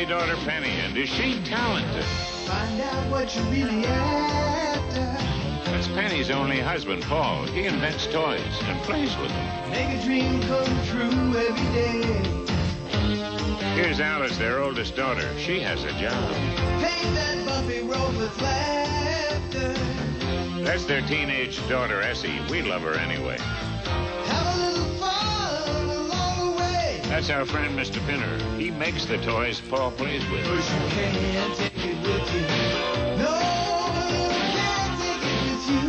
only daughter, Penny, and is she talented? Find out what you really after. That's Penny's only husband, Paul. He invents toys and plays with them. Make a dream come true every day. Here's Alice, their oldest daughter. She has a job. Paint that bumpy road with laughter. That's their teenage daughter, Essie. We love her anyway. Have a little fun along the way. That's our friend, Mr. Pinner. He makes the toys Paul plays with. 'Cause you can't take it with you. No, you can't take it with you.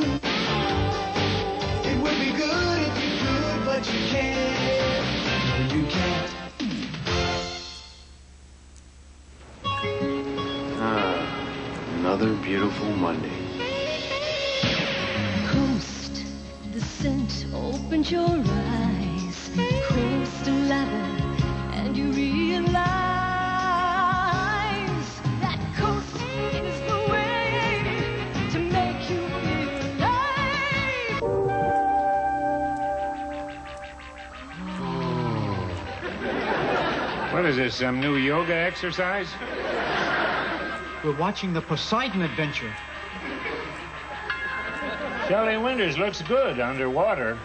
It would be good if you could, but you can't. You can't. Another beautiful Monday. Coast, the scent opens your eyes. Coast 11, and you realize that coast is the way to make you feel alive. What is this, some new yoga exercise? We're watching the Poseidon Adventure. Shelley Winters looks good underwater.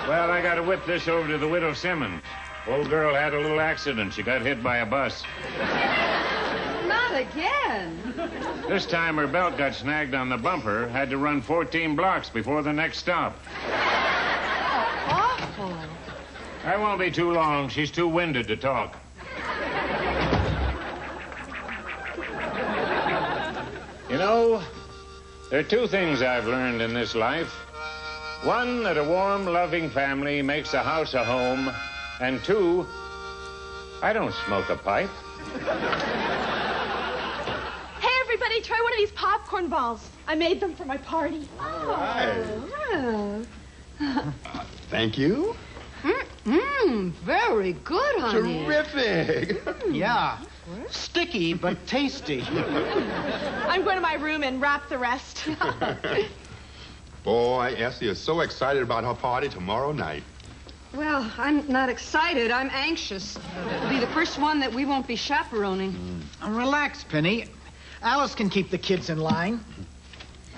Well, I gotta whip this over to the Widow Simmons. Old girl had a little accident. She got hit by a bus. Not again. This time her belt got snagged on the bumper. Had to run 14 blocks before the next stop. Awful. I won't be too long. She's too winded to talk. You know, there are two things I've learned in this life. One, that a warm, loving family makes a house a home. And two, I don't smoke a pipe. Hey, everybody, try one of these popcorn balls. I made them for my party. Thank you. Very good, honey. Terrific. Yeah. Sticky, but tasty. I'm going to my room and wrap the rest. Boy, Essie is so excited about her party tomorrow night. Well, I'm not excited. I'm anxious. It'll be the first one that we won't be chaperoning. Relax, Penny. Alice can keep the kids in line.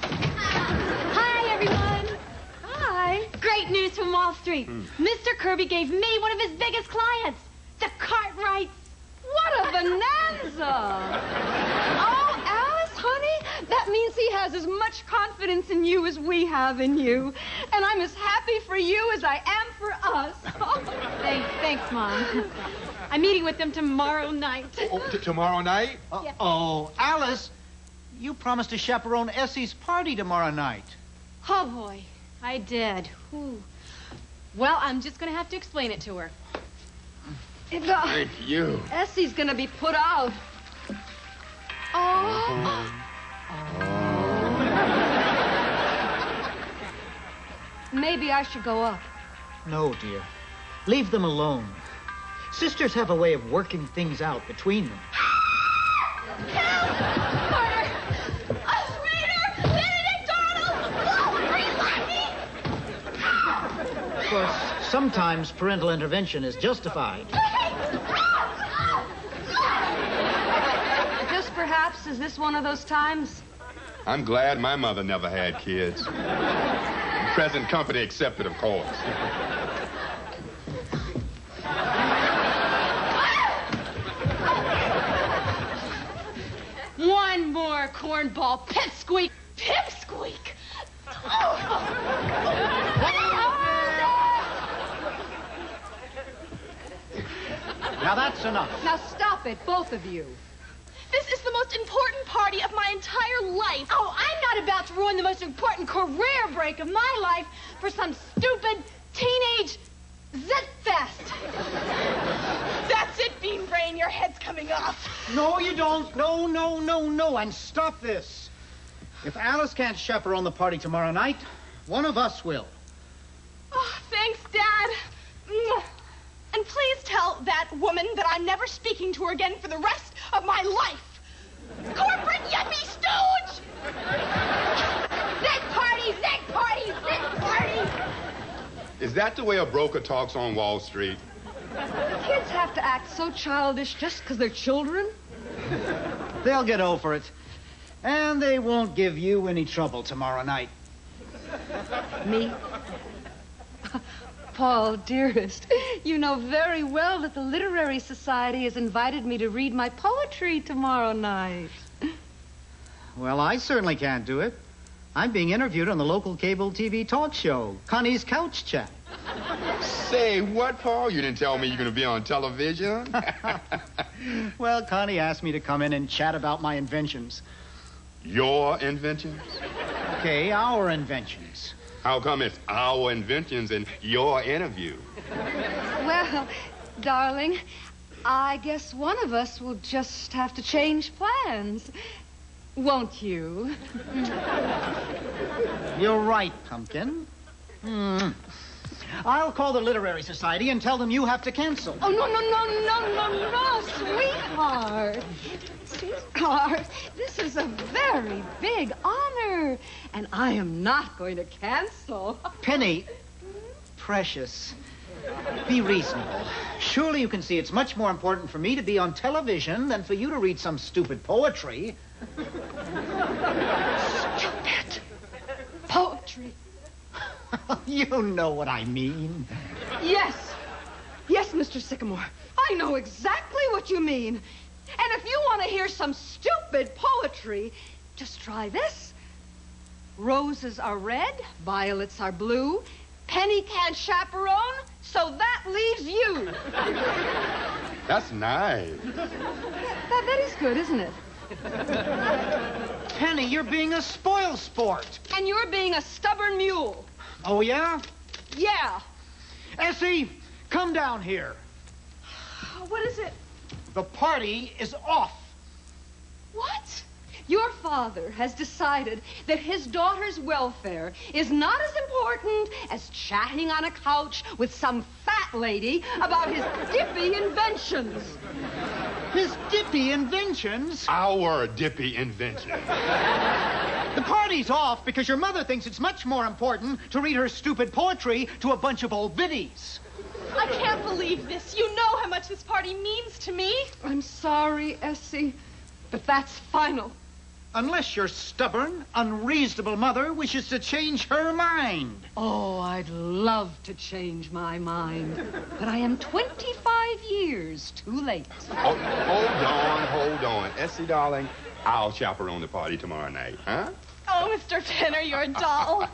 Hi, everyone. Hi. Great news from Wall Street. Mr. Kirby gave me one of his biggest clients, the Cartwrights. What a bonanza! Oh, Alice, honey, that means he has as much confidence in you as we have in you. And I'm as happy for you as I am for us. Thanks, Mom. I'm meeting with them tomorrow night. Tomorrow night? Oh, Alice, you promised to chaperone Essie's party tomorrow night. Oh, boy, I did. Whew. Well, I'm just going to have to explain it to her. Thank you. Essie's gonna be put out. Oh. Maybe I should go up. No, dear. Leave them alone. Sisters have a way of working things out between them. Of course, sometimes parental intervention is justified. Just perhaps, is this one of those times? I'm glad my mother never had kids. Present company accepted, of course. One more cornball pipsqueak. Pipsqueak. Now that's enough. Now stop it, both of you. This is the most important party of my entire life. Oh, I'm not about to ruin the most important career break of my life for some stupid teenage zit fest. That's it, Bean Brain. Your head's coming off. No, you don't. No, no, no, no. And stop this. If Alice can't chaperone the party tomorrow night, one of us will. Oh, thanks, Dad. Mwah. And please tell that woman that I'm never speaking to her again for the rest of my life. Corporate yuppie stooge! Zig party, zig party, zig party! Is that the way a broker talks on Wall Street? Kids have to act so childish just because they're children. They'll get over it. And they won't give you any trouble tomorrow night. Me? Paul, dearest, you know very well that the Literary Society has invited me to read my poetry tomorrow night. Well, I certainly can't do it. I'm being interviewed on the local cable TV talk show, Connie's Couch Chat. Say what, Paul? You didn't tell me you're going to be on television? Well, Connie asked me to come in and chat about my inventions. Your inventions? Okay, our inventions. How come it's our inventions in your interview? Well, darling, I guess one of us will just have to change plans. Won't you? You're right, Pumpkin. I'll call the Literary Society and tell them you have to cancel. Oh, no, sweetheart. Sweetheart, this is a very big honor, and I am not going to cancel. Penny, precious, be reasonable. Surely you can see it's much more important for me to be on television than for you to read some stupid poetry. Stupid poetry. You know what I mean. Yes, Mr. Sycamore. I know exactly what you mean. And if you want to hear some stupid poetry, just try this. Roses are red, violets are blue. Penny can't chaperone, so that leaves you. That's nice. That is good, isn't it? Penny, you're being a spoil sport. And you're being a stubborn mule. Oh, yeah? Yeah. Essie, come down here. What is it? The party is off. What? Your father has decided that his daughter's welfare is not as important as chatting on a couch with some fat lady about his dippy inventions. His dippy inventions? Our dippy invention. The party's off because your mother thinks it's much more important to read her stupid poetry to a bunch of old biddies. I can't believe this. You know how much this party means to me. I'm sorry, Essie, but that's final. Unless your stubborn, unreasonable mother wishes to change her mind. Oh, I'd love to change my mind, but I am 25 years too late. Oh, hold on. Essie, darling, I'll chaperone the party tomorrow night, huh? Oh, Mr. Penner, you're a doll.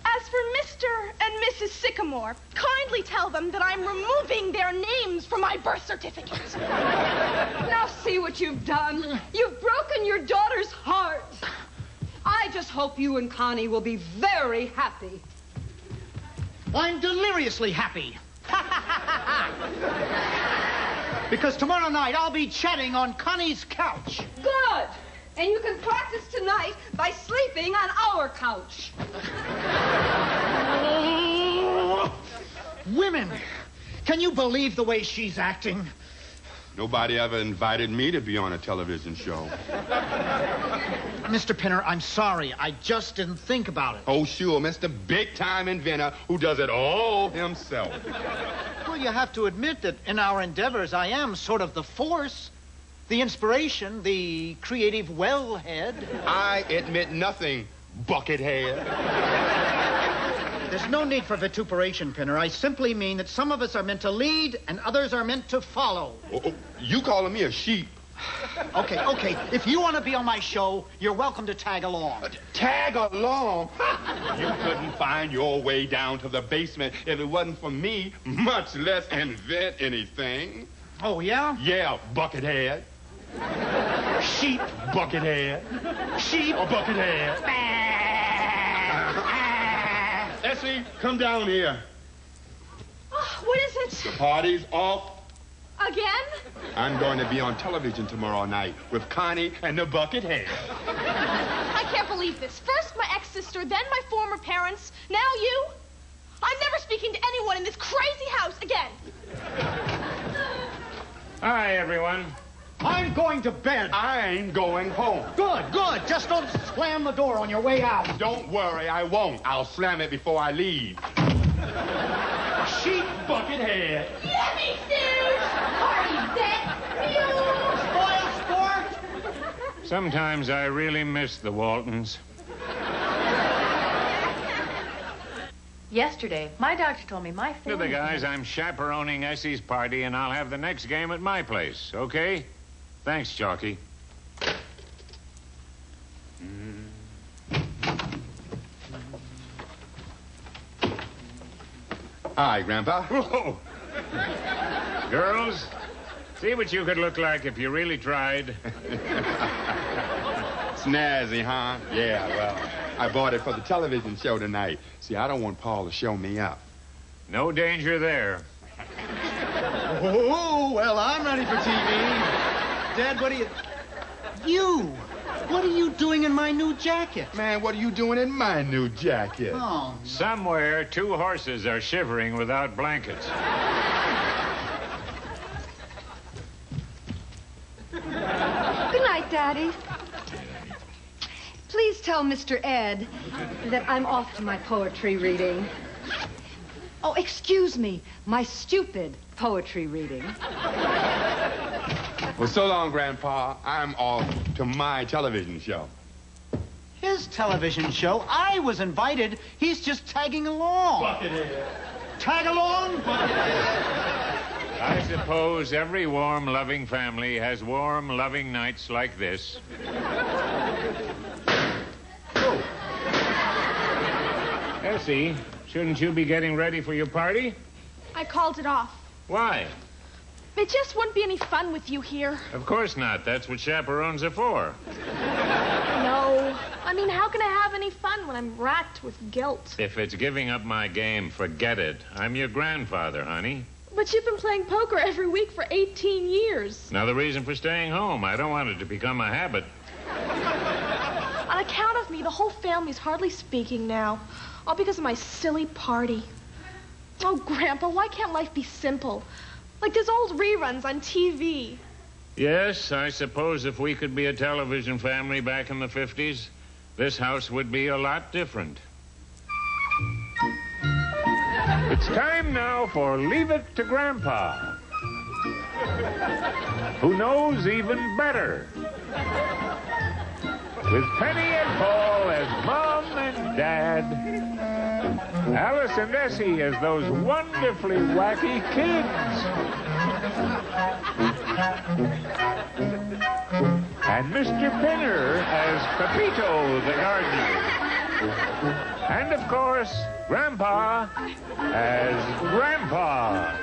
As for Mr. and Mrs. Sycamore, kindly tell them that I'm removing their names from my birth certificate. Now see what you've done. You've broken your daughter's heart. I just hope you and Connie will be very happy. I'm deliriously happy. Because tomorrow night I'll be chatting on Connie's couch. Good. And you can practice tonight by sleeping on our couch. Women, can you believe the way she's acting? Nobody ever invited me to be on a television show. Mr. Penner, I'm sorry. I just didn't think about it. Oh, sure, Mr. Big-time inventor who does it all himself. Well, you have to admit that in our endeavors, I am sort of the force, the inspiration, the creative wellhead. I admit nothing, buckethead. There's no need for vituperation, Penner. I simply mean that some of us are meant to lead and others are meant to follow. Oh, you calling me a sheep? Okay. If you want to be on my show, you're welcome to tag along. Tag along? You couldn't find your way down to the basement if it wasn't for me, much less invent anything. Oh, yeah? Yeah, buckethead. Sheep. Buckethead. Sheep. Or buckethead. Essie, come down here. Oh, what is it? The party's off. Again? I'm going to be on television tomorrow night with Connie and the Buckethead. I can't believe this. First my ex-sister, then my former parents, now you. I'm never speaking to anyone in this crazy house again. Hi, everyone. I'm going to bed. I'm going home. Good. Just don't slam the door on your way out. Don't worry, I won't. I'll slam it before I leave. Sheep Buckethead. Yippee, Stooge! Party set! Spoiled sport! Sometimes I really miss the Waltons. Yesterday, my doctor told me my To family... the guys, I'm chaperoning Essie's party, and I'll have the next game at my place, okay? Thanks, Chalky. Hi, Grandpa. Whoa! Girls, see what you could look like if you really tried. Snazzy, huh? Yeah, well, I bought it for the television show tonight. See, I don't want Paul to show me up. No danger there. Oh, well, I'm ready for TV. Dad, what are you... You! What are you doing in my new jacket? Man, what are you doing in my new jacket? Oh, Somewhere, two horses are shivering without blankets. Good night, Daddy. Please tell Mr. Ed that I'm off to my poetry reading. Oh, excuse me, my stupid poetry reading. Well, so long, Grandpa. I'm off to my television show. his television show. I was invited. He's just tagging along. Buckethead. Tag along, I suppose every warm, loving family has warm, loving nights like this. Oh. Essie, shouldn't you be getting ready for your party? I called it off. Why? It just wouldn't be any fun with you here. Of course not. That's what chaperones are for. No. I mean, how can I have any fun when I'm racked with guilt? If it's giving up my game, forget it. I'm your grandfather, honey. But you've been playing poker every week for 18 years. Another reason for staying home. I don't want it to become a habit. On account of me, the whole family's hardly speaking now. All because of my silly party. Oh, Grandpa, why can't life be simple? Like those old reruns on TV. Yes, I suppose if we could be a television family back in the 50s, this house would be a lot different. It's time now for Leave It to Grandpa, who knows even better. With Penny and Paul as Mom and Dad, Alice and Essie as those wonderfully wacky kids, and Mr. Pinner as Pepito the gardener, and of course, Grandpa as Grandpa.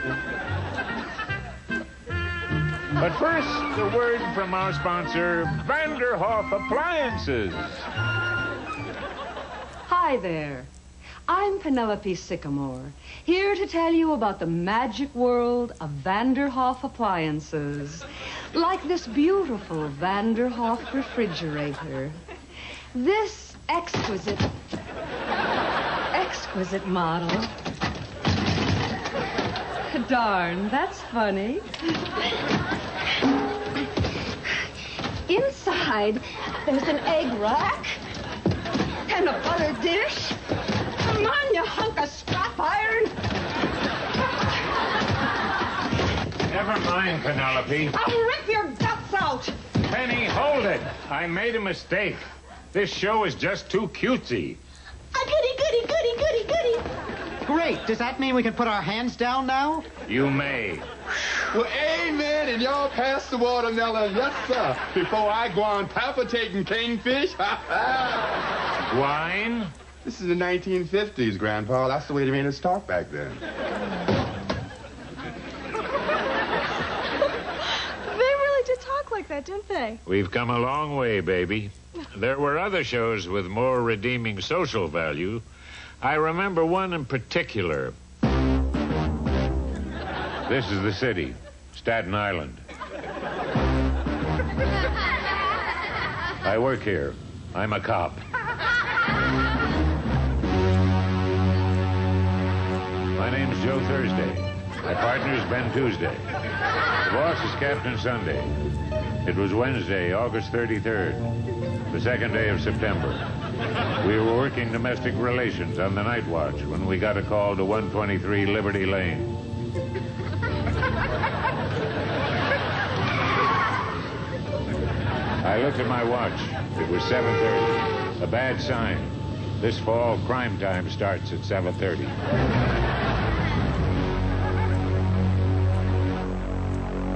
But first, a word from our sponsor, Vanderhoff Appliances. Hi there. I'm Penelope Sycamore, here to tell you about the magic world of Vanderhoff Appliances. Like this beautiful Vanderhoff refrigerator. This exquisite model. Darn, that's funny. Inside, there's an egg rack and a butter dish. Come on, you hunk of scrap iron. Never mind, Penelope. I'll rip your guts out. Penny, hold it. I made a mistake. This show is just too cutesy. Goody, goody, goody, goody, goody. Great. Does that mean we can put our hands down now? You may. Well, amen, and y'all pass the watermelon, yes, sir, before I go on palpitating kingfish. Wine? This is the 1950s, Grandpa. That's the way they made us talk back then. They really did talk like that, didn't they? We've come a long way, baby. There were other shows with more redeeming social value. I remember one in particular. This is the city, Staten Island. I work here. I'm a cop. My name's Joe Thursday. My partner's Ben Tuesday. The boss is Captain Sunday. It was Wednesday, August 33rd, the second day of September. We were working domestic relations on the night watch when we got a call to 123 Liberty Lane. I looked at my watch. It was 7:30. A bad sign. This fall, crime time starts at 7:30.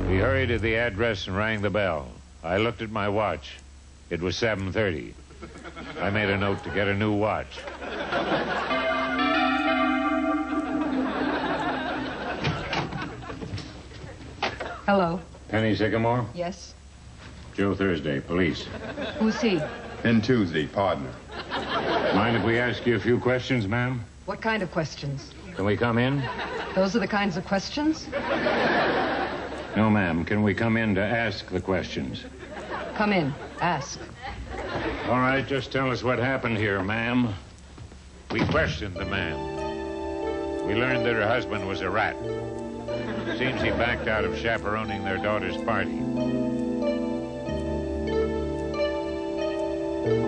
We hurried to the address and rang the bell. I looked at my watch. It was 7:30. I made a note to get a new watch. Hello. Penny Sycamore? Yes? Joe Thursday, police. Who's he? And Tuesday, partner. Mind if we ask you a few questions, ma'am? What kind of questions? Can we come in? Those are the kinds of questions? No, ma'am. Can we come in to ask the questions? Come in. Ask. All right, just tell us what happened here, ma'am. We questioned the man. We learned that her husband was a rat. Seems he backed out of chaperoning their daughter's party.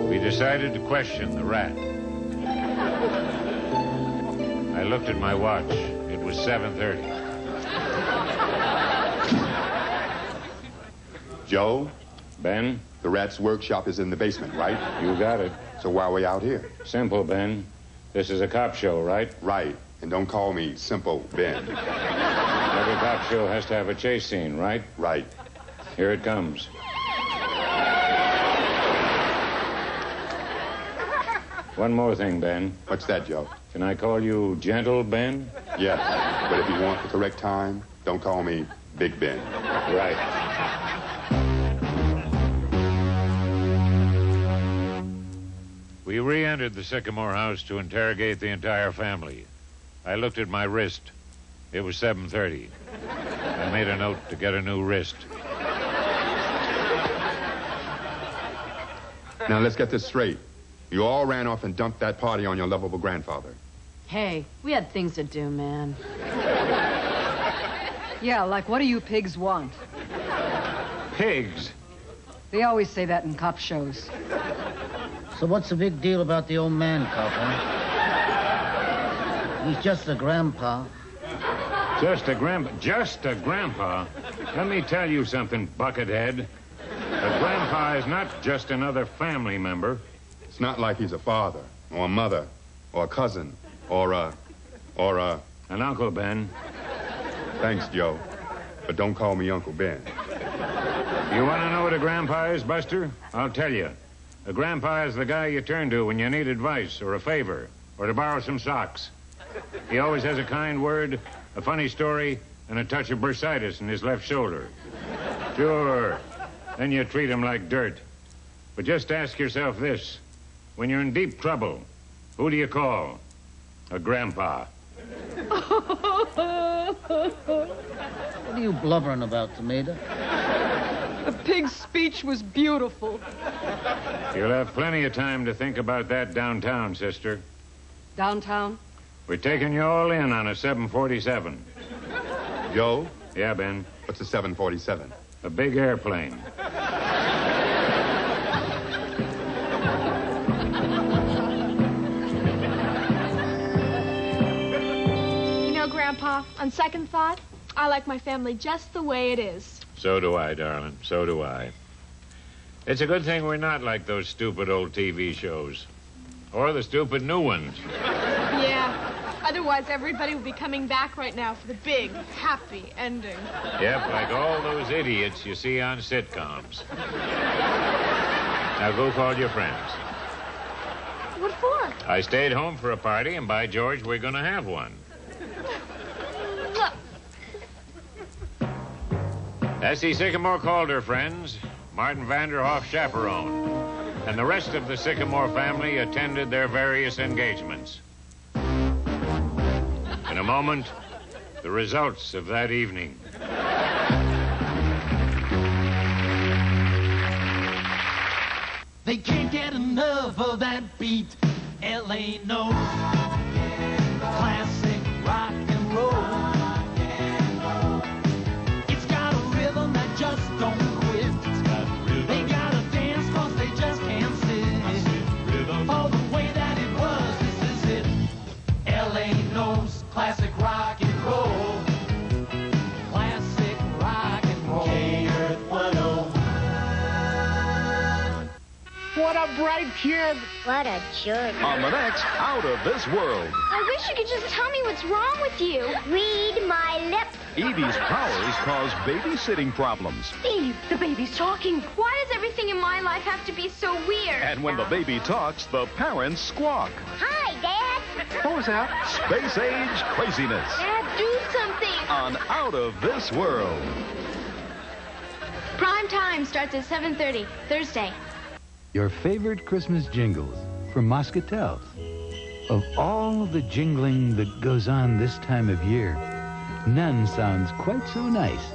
We decided to question the rat. I looked at my watch. It was 7:30. Joe, Ben? the rat's workshop is in the basement, right? You got it. So why are we out here? Simple, Ben. This is a cop show, right? Right. And don't call me Simple Ben. Every cop show has to have a chase scene, right? Right. Here it comes. One more thing, Ben. What's that, Joe? Can I call you Gentle Ben? Yes. But if you want the correct time, don't call me Big Ben. Right. We re-entered the Sycamore house to interrogate the entire family. I looked at my wrist. It was 7:30. I made a note to get a new wrist. Now, let's get this straight. You all ran off and dumped that party on your lovable grandfather. Hey, we had things to do, man. Yeah, like what do you pigs want? Pigs? They always say that in cop shows. So what's the big deal about the old man, cop, huh? He's just a grandpa. Just a grandpa? Let me tell you something, buckethead. A grandpa is not just another family member. It's not like he's a father, or a mother, or a cousin, or a... An uncle, Ben. Thanks, Joe. But don't call me Uncle Ben. You want to know what a grandpa is, Buster? I'll tell you. A grandpa is the guy you turn to when you need advice or a favor or to borrow some socks. He always has a kind word, a funny story, and a touch of bursitis in his left shoulder. Sure. Then you treat him like dirt. But just ask yourself this. When you're in deep trouble, who do you call? A grandpa. What are you blubbering about, Tomato? The pig's speech was beautiful. You'll have plenty of time to think about that downtown, sister. Downtown? We're taking you all in on a 747. Joe? Yeah, Ben. What's a 747? A big airplane. You know, Grandpa, on second thought, I like my family just the way it is. So do I, darling. So do I. It's a good thing we're not like those stupid old TV shows. Or the stupid new ones. Yeah. Otherwise, everybody would be coming back right now for the big, happy ending. Yep, like all those idiots you see on sitcoms. Now go call your friends. What for? I stayed home for a party, and by George, we're going to have one. Look. Essie Sycamore called her friends. Martin Vanderhoff chaperoned. And the rest of the Sycamore family attended their various engagements. In a moment, the results of that evening. They can't get enough of that beat. L.A. knows classic rock and roll. It's got a rhythm that just don't quit. They gotta dance 'cause they just can't sit. For the way that it was, this is it. L.A. knows classic rock and roll. What a bright kid. What a jerk. On the next Out of This World. I wish you could just tell me what's wrong with you. Read my lips. Evie's powers cause babysitting problems. Eve, the baby's talking. Why does everything in my life have to be so weird? And when the baby talks, the parents squawk. Hi, Dad. What was that? Space age craziness. Dad, do something. On Out of This World. Prime time starts at 7:30, Thursday. Your favorite Christmas jingles from Moscatels. Of all the jingling that goes on this time of year, none sounds quite so nice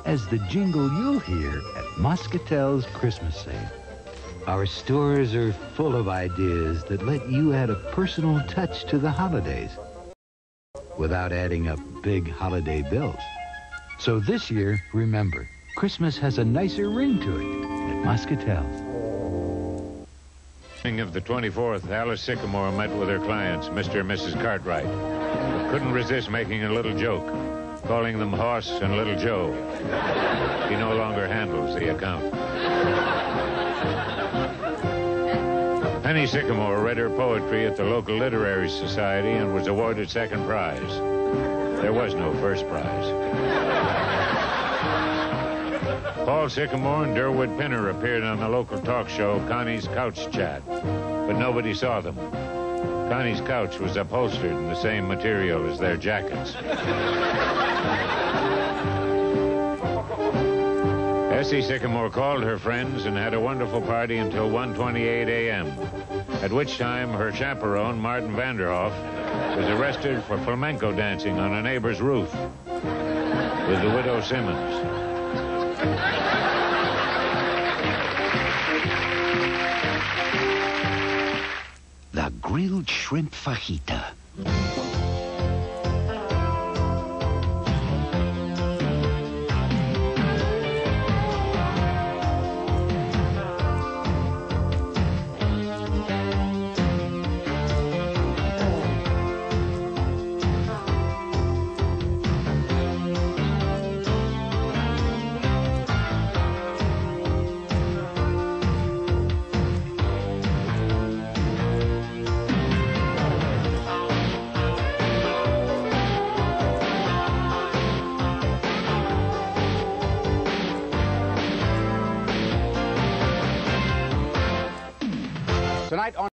as the jingle you'll hear at Moscatel's Christmas sale. Our stores are full of ideas that let you add a personal touch to the holidays without adding up big holiday bills. So this year, remember, Christmas has a nicer ring to it at Moscatel's. Of the 24th, Alice Sycamore met with her clients, Mr. and Mrs. Cartwright. Couldn't resist making a little joke, calling them Hoss and Little Joe. He no longer handles the account. Penny Sycamore read her poetry at the local literary society and was awarded second prize. There was no first prize. Paul Sycamore and Durwood Pinner appeared on the local talk show Connie's Couch Chat, but nobody saw them. Connie's couch was upholstered in the same material as their jackets. Essie Sycamore called her friends and had a wonderful party until 1:28 a.m., at which time her chaperone, Martin Vanderhoff, was arrested for flamenco dancing on a neighbor's roof with the widow Simmons. The grilled shrimp fajita. Tonight on